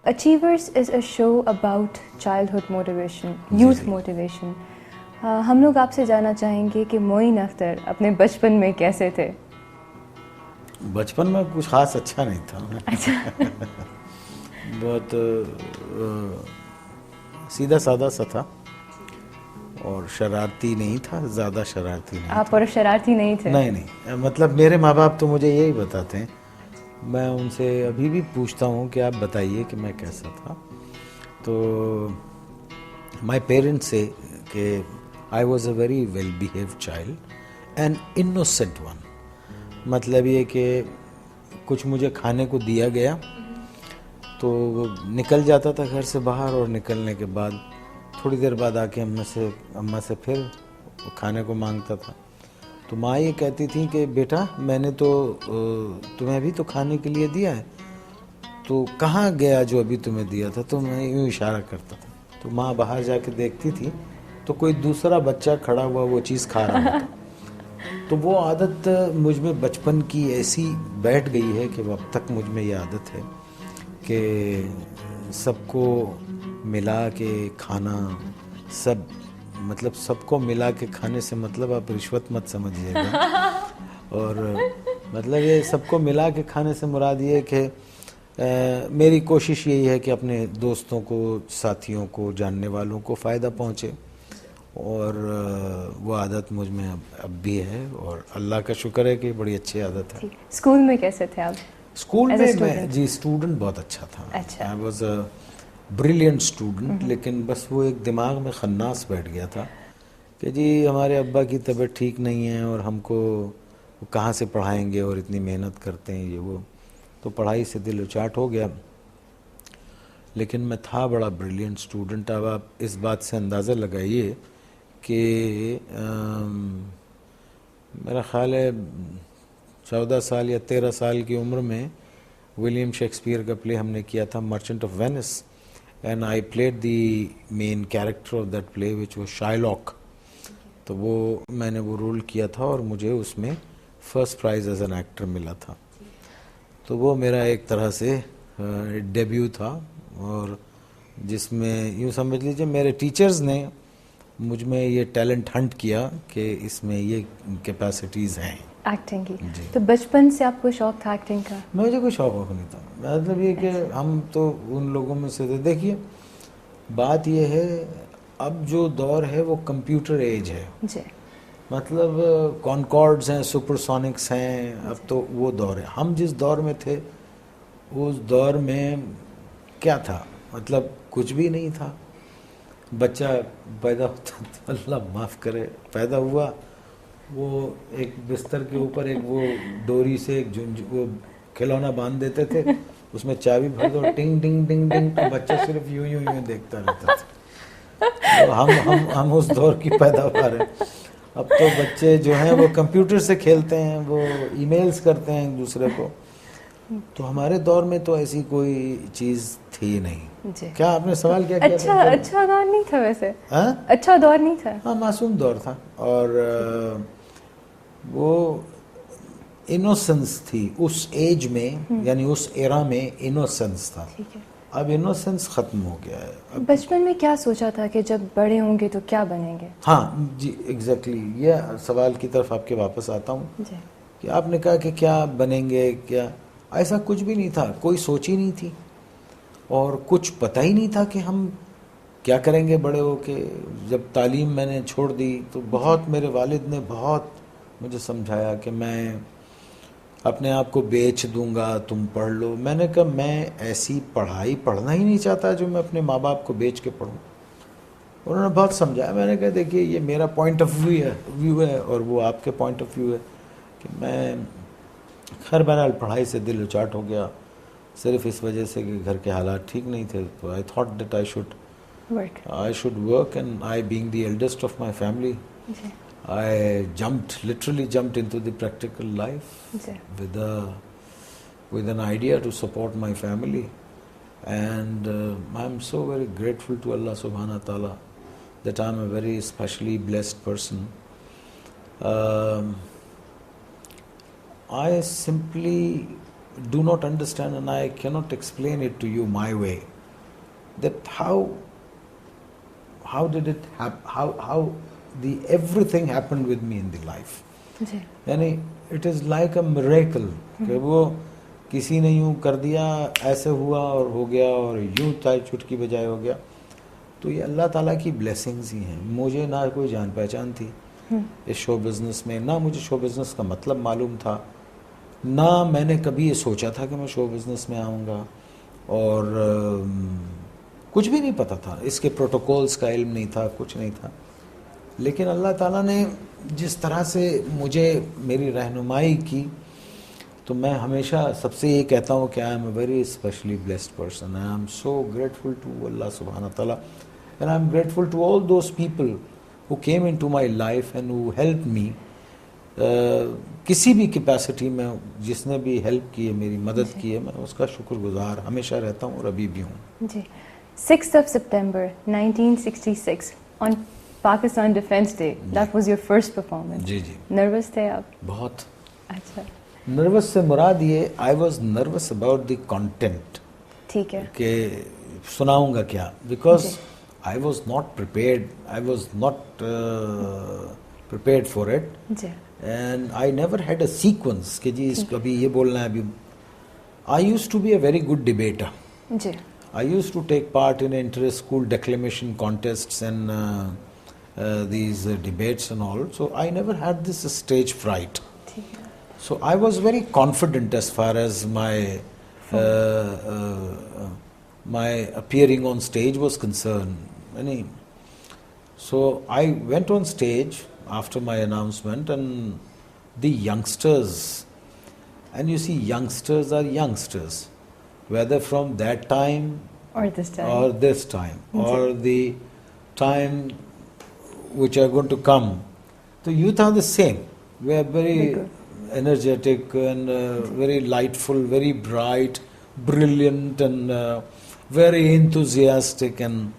Achievers is a show about childhood motivation, youth motivation. हम लोग आपसे जानना चाहेंगे कि मोइन अख्तर अपने बचपन में कैसे थे? बचपन में कुछ खास अच्छा नहीं था। अच्छा। बहुत सीधा साधा सा था और शरारती नहीं था, ज़्यादा शरारती नहीं। आप और शरारती नहीं थे? नहीं, मतलब मेरे माँ बाप तो मुझे यही बताते हैं। मैं उनसे अभी भी पूछता हूँ कि आप बताइए कि मैं कैसा था। तो माई पेरेंट्स से कि I was a very well behaved child and innocent one. मतलब ये कि कुछ मुझे खाने को दिया गया तो वो निकल जाता था घर से बाहर, और निकलने के बाद थोड़ी देर बाद आके अम्मा से फिर खाने को मांगता था। तो माँ ये कहती थी कि बेटा मैंने तो तुम्हें अभी तो खाने के लिए दिया है, तो कहाँ गया जो अभी तुम्हें दिया था? तो मैं यूँ इशारा करता था। तो माँ बाहर जाके देखती थी तो कोई दूसरा बच्चा खड़ा हुआ वो चीज़ खा रहा था। तो वो आदत मुझ में बचपन की ऐसी बैठ गई है कि अब तक मुझ में ये आदत है कि सबको मिला के खाना। सब मतलब सबको मिला के खाने से मतलब आप रिश्वत मत समझिएगा। और मतलब ये सबको मिला के खाने से मुराद ये कि मेरी कोशिश यही है कि अपने दोस्तों को, साथियों को, जानने वालों को फ़ायदा पहुँचे। और वो आदत मुझ में अब भी है और अल्लाह का शुक्र है कि बड़ी अच्छी आदत है। स्कूल में कैसे थे आप? स्कूल में मैं जी स्टूडेंट बहुत अच्छा था। अच्छा। I was a brilliant student, लेकिन बस वो एक दिमाग में खन्नास बैठ गया था कि जी हमारे अब्बा की तबीयत ठीक नहीं है और हमको वो कहाँ से पढ़ाएंगे और इतनी मेहनत करते हैं ये वो। तो पढ़ाई से दिल उचाट हो गया। लेकिन मैं था बड़ा ब्रिलियंट स्टूडेंट। अब आप इस बात से अंदाज़ा लगाइए कि मेरा ख्याल है 14 साल या 13 साल की उम्र में विलियम शेक्सपियर का प्ले हमने किया था, merchant of Venice, and I played the main character of that play which was Shylock. तो वो मैंने वो रोल किया था और मुझे उसमें first prize as an actor मिला था। तो वो मेरा एक तरह से डेब्यू था, और जिसमें यूँ समझ लीजिए मेरे टीचर्स ने मुझ में ये टैलेंट हंट किया कि इसमें ये कैपेसिटीज़ हैं एक्टिंग की। तो बचपन से आपको शौक था एक्टिंग का? मुझे कोई शौक नहीं था। मतलब ये कि हम तो उन लोगों में से थे। देखिए बात ये है, अब जो दौर है वो कंप्यूटर एज है जी। मतलब कॉनकॉर्ड्स हैं, सुपरसोनिक्स हैं, अब तो वो दौर है। हम जिस दौर में थे उस दौर में क्या था, मतलब कुछ भी नहीं था। बच्चा पैदा होता तो अल्लाह माफ़ करे, पैदा हुआ वो एक बिस्तर के ऊपर एक वो डोरी से एक वो खिलौना बांध देते थे, उसमें चाबी भर दो, टिंग टिंग टिंग टिंग, तो बच्चा सिर्फ यूं यूं यूं देखता रहता था। तो हम उस दौर की पैदावार है। अब तो बच्चे जो हैं वो कंप्यूटर से खेलते हैं, वो ईमेल्स करते हैं एक दूसरे को। तो हमारे दौर में तो ऐसी कोई चीज़ थी नहीं। क्या आपने सवाल क्या किया? अच्छा दौर नहीं था वैसे? हाँ, अच्छा दौर नहीं था। हाँ, मासूम दौर था और वो इनोसेंस थी उस एज में, यानी उस एरा में इनोसेंस था। ठीक है। अब इनोसेंस ख़त्म हो गया है। बचपन में क्या सोचा था कि जब बड़े होंगे तो क्या बनेंगे? हाँ जी, एग्जैक्टली ये सवाल की तरफ आपके वापस आता हूँ कि आपने कहा कि क्या बनेंगे, क्या ऐसा कुछ भी नहीं था। कोई सोच ही नहीं थी और कुछ पता ही नहीं था कि हम क्या करेंगे बड़े होके। जब तालीम मैंने छोड़ दी तो बहुत मेरे वालिद ने बहुत मुझे समझाया कि मैं अपने आप को बेच दूंगा, तुम पढ़ लो। मैंने कहा मैं ऐसी पढ़ाई पढ़ना ही नहीं चाहता जो मैं अपने माँ बाप को बेच के पढ़ूँ। उन्होंने बहुत समझाया। मैंने कहा देखिए ये मेरा पॉइंट ऑफ व्यू है और वो आपके पॉइंट ऑफ व्यू है कि मैं खैर बहरहाल पढ़ाई से दिल उचाट हो गया सिर्फ इस वजह से कि घर के हालात ठीक नहीं थे। तो I thought that I should work and I being the eldest of my family I literally jumped into the practical life with an idea to support my family, and I'm so very grateful to Allah subhanahu wa ta'ala that I'm a very specially blessed person. I simply do not understand and I cannot explain it to you my way. that how did it happen, how the everything happened with me in the life. जी यानी it is like a miracle कि वो किसी ने यूं कर दिया, ऐसे हुआ और हो गया, और यूं चाहे चुटकी बजाए हो गया. तो ये अल्लाह ताला की ब्लेसिंग्स ही हैं. मुझे ना कोई जान पहचान थी इस शो बिज़नेस में, ना मुझे शो बिज़नेस का मतलब मालूम था, ना मैंने कभी ये सोचा था कि मैं शो बिज़नेस में आऊँगा, और कुछ भी नहीं पता था. इसके प्रोटोकॉल्स का इल्म नहीं था, कुछ नहीं था. लेकिन अल्लाह ताला ने जिस तरह से मुझे मेरी रहनुमाई की, तो मैं हमेशा सबसे ये कहता हूँ कि I am a very specially blessed person. I am so grateful to Allah सुब्हानहू ताला, and I am grateful to all those people who came into my life and who help me. किसी भी कैपेसिटी में जिसने भी हेल्प की है, मेरी मदद की है, मैं उसका शुक्रगुजार हमेशा रहता हूँ और अभी भी हूँ. जी 6th of September 1966 on Pakistan Defence Day, that was your first performance. जी जी. नर्वस थे आप? बहुत. अच्छा. नर्वस से मुराद ये, I was nervous about the content. ठीक है. कि सुनाऊंगा क्या, because I was not prepared, I was not prepared for it, जी and I never had a sequence कि जी इसको अभी ये बोलना है. अभी I used to be a very good debater. जी. I used to take part in inter-school declamation contests and these debates and all. So I never had this stage fright. ठीक है. So I was very confident as far as my appearing on stage was concerned. So I went on stage after my announcement, and the youngsters, and you see youngsters are youngsters, whether from that time or this time, or the time which are going to come. The youth are the same. We are very energetic and very lightful, very bright, brilliant, and very enthusiastic, and